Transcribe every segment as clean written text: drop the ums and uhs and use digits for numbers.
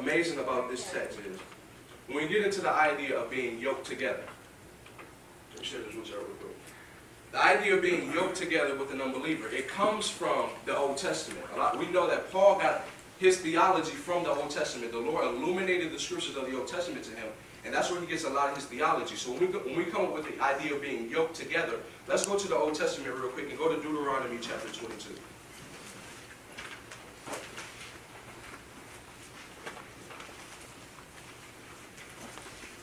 amazing about this text is when we get into the idea of being yoked together. Let me share this with you real quick. The idea of being yoked together with an unbeliever, it comes from the Old Testament. We know that Paul got his theology from the Old Testament. The Lord illuminated the scriptures of the Old Testament to him, and that's where he gets a lot of his theology. So when we come up with the idea of being yoked together, let's go to the Old Testament real quick and go to Deuteronomy chapter 22.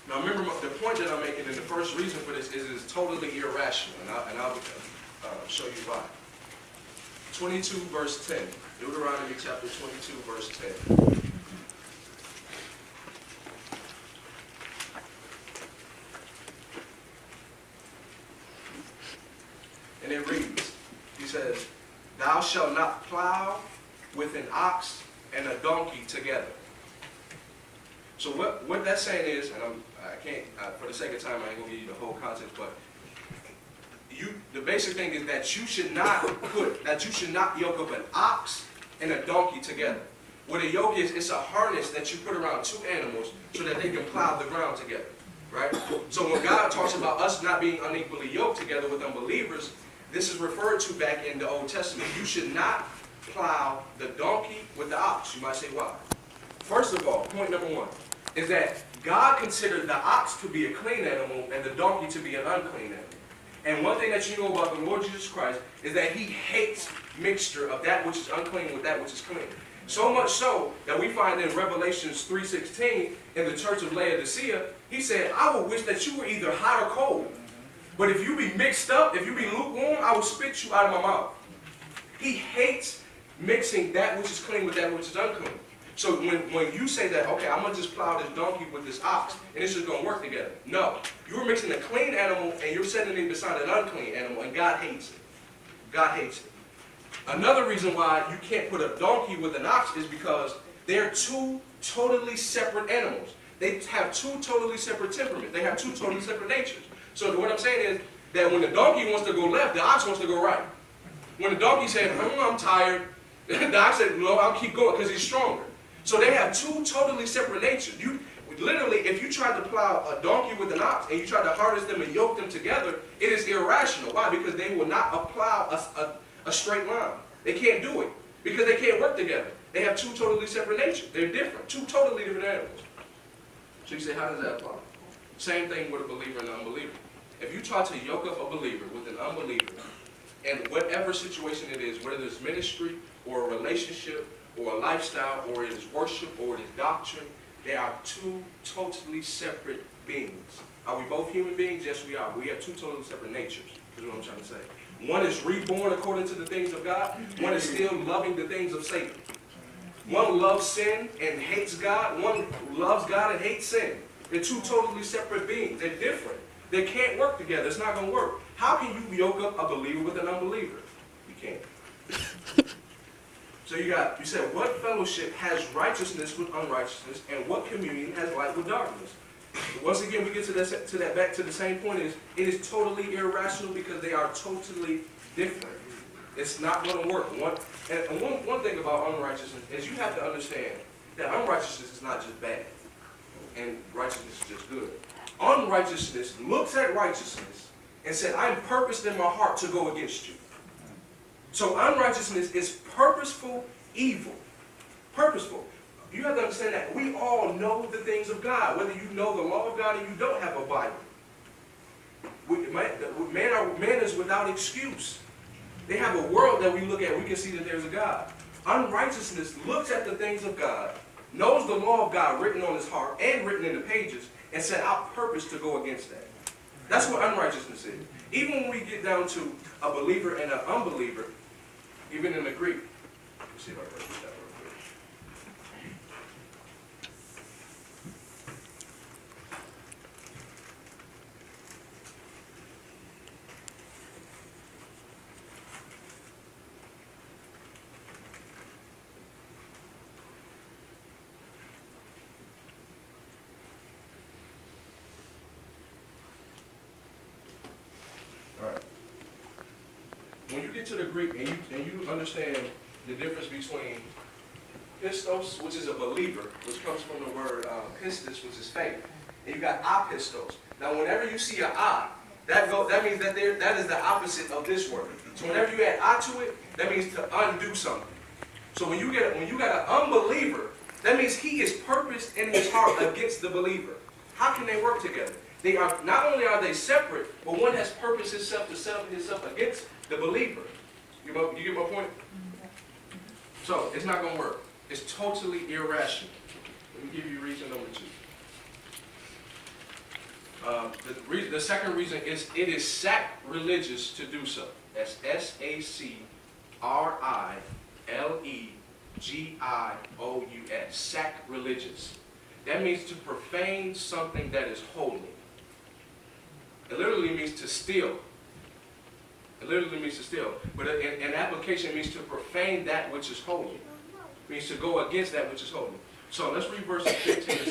Now remember, the point that I'm making, and the first reason for this is it is totally irrational, and I'll show you why. 22 verse 10. Deuteronomy chapter 22 verse 10. And it reads, he says, "Thou shalt not plow with an ox and a donkey together." So what that's saying is, and I can't, for the sake of time, I ain't going to give you the whole context, but the basic thing is that you should not yoke up an ox and a donkey together. What a yoke is, it's a harness that you put around two animals so that they can plow the ground together, right? So when God talks about us not being unequally yoked together with unbelievers, this is referred to back in the Old Testament. You should not plow the donkey with the ox. You might say, why? First of all, point number one is that God considered the ox to be a clean animal and the donkey to be an unclean animal. And one thing that you know about the Lord Jesus Christ is that he hates mixture of that which is unclean with that which is clean. So much so that we find in Revelations 3:16 in the church of Laodicea, he said, "I would wish that you were either hot or cold. But if you be mixed up, if you be lukewarm, I will spit you out of my mouth." He hates mixing that which is clean with that which is unclean. So when you say that, okay, I'm going to just plow this donkey with this ox, and it's just going to work together. No. You're mixing a clean animal, and you're setting it beside an unclean animal, and God hates it. God hates it. Another reason why you can't put a donkey with an ox is because they're two totally separate animals. They have two totally separate temperaments. They have two totally separate natures. So what I'm saying is that when the donkey wants to go left, the ox wants to go right. When the donkey says, "I'm tired," the ox said, "No, I'll keep going," because he's stronger. So they have two totally separate natures. Literally, if you try to plow a donkey with an ox and you try to harness them and yoke them together, it is irrational. Why? Because they will not plow a straight line. They can't do it because they can't work together. They have two totally separate natures. They're different. Two totally different animals. So you say, how does that apply? Same thing with a believer and an unbeliever. If you try to yoke up a believer with an unbeliever, and whatever situation it is, whether it's ministry or a relationship or a lifestyle or it is worship or it is doctrine, they are two totally separate beings. Are we both human beings? Yes, we are. We have two totally separate natures, is what I'm trying to say. One is reborn according to the things of God. One is still loving the things of Satan. One loves sin and hates God. One loves God and hates sin. They're two totally separate beings. They're different. They can't work together. It's not going to work. How can you yoke up a believer with an unbeliever? You can't. So you said, what fellowship has righteousness with unrighteousness, and what communion has light with darkness? Once again, we get back to the same point is, it is totally irrational because they are totally different. It's not going to work. One thing about unrighteousness is you have to understand that unrighteousness is not just bad, and righteousness is just good. Unrighteousness looks at righteousness and said, "I'm purposed in my heart to go against you." So unrighteousness is purposeful evil. Purposeful. You have to understand that we all know the things of God, whether you know the law of God or you don't have a Bible. Man is without excuse. They have a world that we look at, we can see that there's a God. Unrighteousness looks at the things of God, knows the law of God written on his heart and written in the pages, and set out purpose to go against that. That's what unrighteousness is. Even when we get down to a believer and an unbeliever, even in the Greek, let's see if I can read that real quick. All right. When you get to the Greek and you understand the difference between pistos, which is a believer, which comes from the word pistis, which is faith. And you got apistos. Now, whenever you see an I, that means that that is the opposite of this word. So whenever you add I to it, that means to undo something. So when you got an unbeliever, that means he is purposed in his heart against the believer. How can they work together? They are not only are they separate, but one has purposed himself to set himself against the believer. You get my point? So it's not going to work. It's totally irrational. Let me give you reason number 2. The second reason is it is sacrilegious to do so. That's SACRILEGIOUS. Sacrilegious. That means to profane something that is holy. It literally means to steal. It literally means to steal. But in application, it means to profane that which is holy. It means to go against that which is holy. So let's read verses 15 and